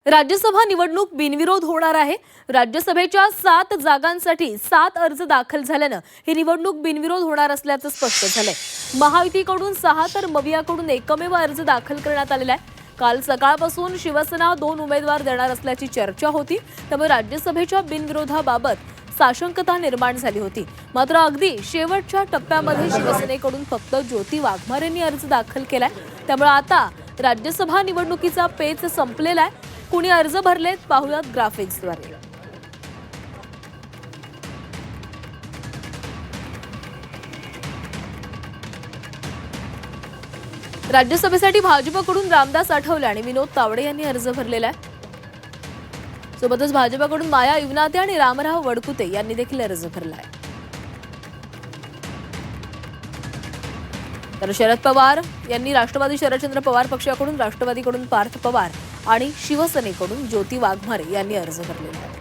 राज्यसभा निवडणूक बिनविरोध होणार आहे। राज्यसभेच्या 7 जागांसाठी 7 अर्ज दाखल झाल्यानं ही निवडणूक बिनविरोध होणार असल्याचं स्पष्ट झालंय। महायुतीकडून 6 तर मवियाकडून एकमेव अर्ज दाखल करण्यात आलेला आहे। काल सकाळपासून शिवसेना 2 उमेदवार देणार असल्याची चर्चा होती, त्यामुळे राज्यसभेच्या बिनविरोधाबाबत साशंकता निर्माण झाली होती। मात्र अगदी शेवटच्या टप्प्यामध्ये शिवसेनेकडून फक्त ज्योती वाघमारे यांनी अर्ज दाखल केलाय, त्यामुळे आता राज्यसभा निवडणुकीचा पेच संपलेला आहे। कुणी अर्ज भरलेत पाहूयात ग्राफिक्सद्वारे। राज्यसभेसाठी भाजपकडून रामदास आठवले आणि विनोद तावडे यांनी अर्ज भरलेला आहे। सोबतच भाजपकडून माया युवनाते आणि रामराव वडकुते यांनी देखील अर्ज भरला आहे। तर शरद पवार यांनी राष्ट्रवादी शरदचंद्र पवार पक्षाकडून, राष्ट्रवादीकडून पार्थ पवार आणि शिवसेनेकडून ज्योती वाघमारे यांनी अर्ज भरलेला आहे।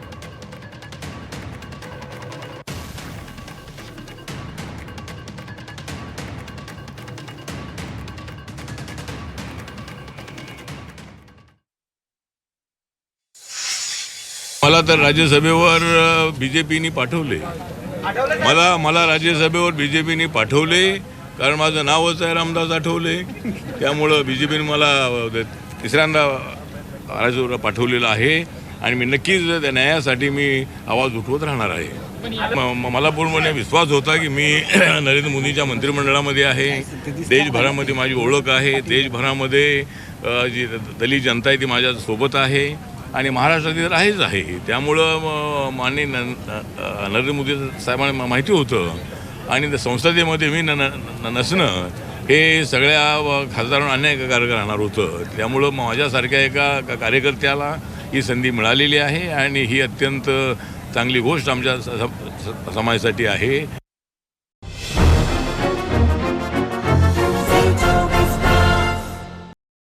मला तर राज्यसभेवर बीजेपीने पाठवले। मला राज्यसभेवर बीजेपीने पाठवले, कारण माझं नावच आहे रामदास आठवले। त्यामुळं बीजेपीने मला तिसऱ्यांदा राज्यसभेवर पाठवलेलं आहे आणि मी नक्कीच त्या न्यायासाठी मी आवाज उठवत राहणार आहे। मला पूर्णपणे विश्वास होता की मी नरेंद्र मोदींच्या मंत्रिमंडळामध्ये आहे। देशभरामध्ये माझी ओळख आहे, देशभरामध्ये जी दलित जनता आहे ती माझ्या सोबत आहे आणि महाराष्ट्रातील आहेच आहे। त्यामुळं माननीय नरेंद्र मोदी साहेबांना माहिती होतं आणि संसदेमध्ये मी नसणं हे सगळ्या खासदारांना अन्यायकारक राहणार होतं। त्यामुळं माझ्यासारख्या एका कार्यकर्त्याला ही संधी मिळालेली आहे आणि ही अत्यंत चांगली गोष्ट आमच्या समाजासाठी आहे।